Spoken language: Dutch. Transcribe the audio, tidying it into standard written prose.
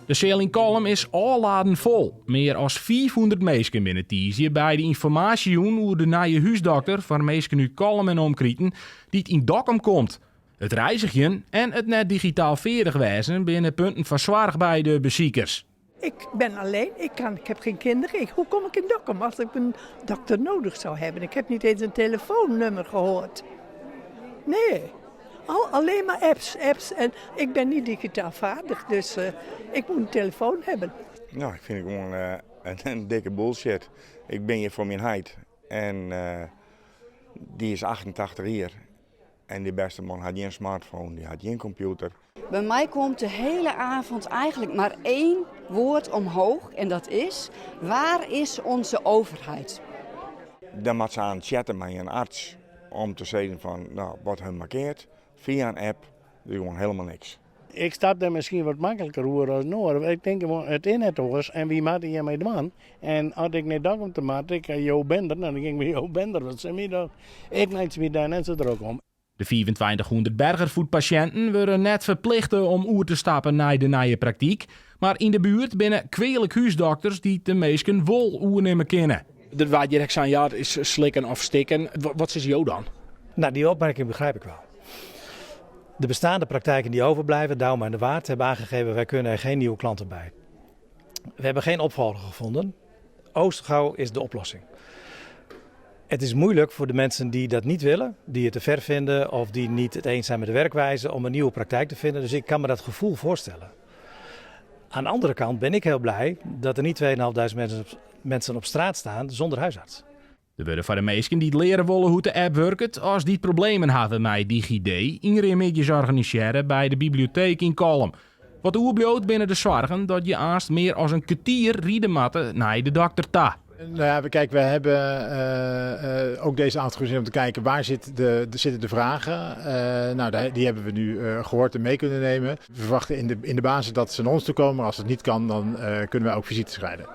De cel in Kolm is alladen vol. Meer dan 400 mensen binnen tiesje bij de informatie hoe de nieuwe huisdokter van mensen uit Kolm en omkrieten die het in Dokkum komt. Het reizigen en het net digitaal veerdig wijzen binnen punten van zwaar bij de beziekers. Ik ben alleen, ik heb geen kinderen. Hoe kom ik in Dokkum als ik een dokter nodig zou hebben? Ik heb niet eens een telefoonnummer gehoord. Nee, alleen maar apps. En ik ben niet digitaal vaardig, dus ik moet een telefoon hebben. Nou, ik vind het gewoon een dikke bullshit. Ik ben hier voor mijn heid en die is 88 hier. En die beste man had geen smartphone, die had geen computer. Bij mij komt de hele avond eigenlijk maar één woord omhoog en dat is: waar is onze overheid? Dan moet ze aan chatten met een arts om te zeggen van, nou, wat hun markeert. Via een app doe je gewoon helemaal niks. Ik stap daar misschien wat makkelijker hoor als Noor. Ik denk gewoon het in het oors en wie maakt je mee de man. En als ik niet dacht om te maken, ik Jo Bender, dan ging ik Jo Bender. Wat zijn we dan? Ik neem me daar net zo druk om. De 2400 bergervoetpatiënten worden net verplicht om oer te stappen naar de nieuwe praktijk. Maar in de buurt binnen kwelijk huisdokters die de meesten wel oernemen kennen. De waar direct aan ja is slikken of stikken. Wat is jou dan? Nou, die opmerking begrijp ik wel. De bestaande praktijken die overblijven, Douwma en de Waard, hebben aangegeven wij kunnen er geen nieuwe klanten bij. We hebben geen opvolger gevonden. Oostergouw is de oplossing. Het is moeilijk voor de mensen die dat niet willen, die het te ver vinden of die niet het eens zijn met de werkwijze om een nieuwe praktijk te vinden. Dus ik kan me dat gevoel voorstellen. Aan de andere kant ben ik heel blij dat er niet 2500 mensen op straat staan zonder huisarts. Er worden voor de meesten die het leren willen hoe de app werkt, als die problemen hebben met DigiD, inremitjes organiseren bij de bibliotheek in Kolm. Wat oerbloot binnen de zorgen dat je aanst meer als een kwartier rieden moet naar de dokter ta. Nou ja, kijk, we hebben ook deze avond gezien om te kijken waar zitten de vragen. Die hebben we nu gehoord en mee kunnen nemen. We verwachten in de basis dat ze naar ons toe komen, maar als het niet kan, dan kunnen we ook visites rijden.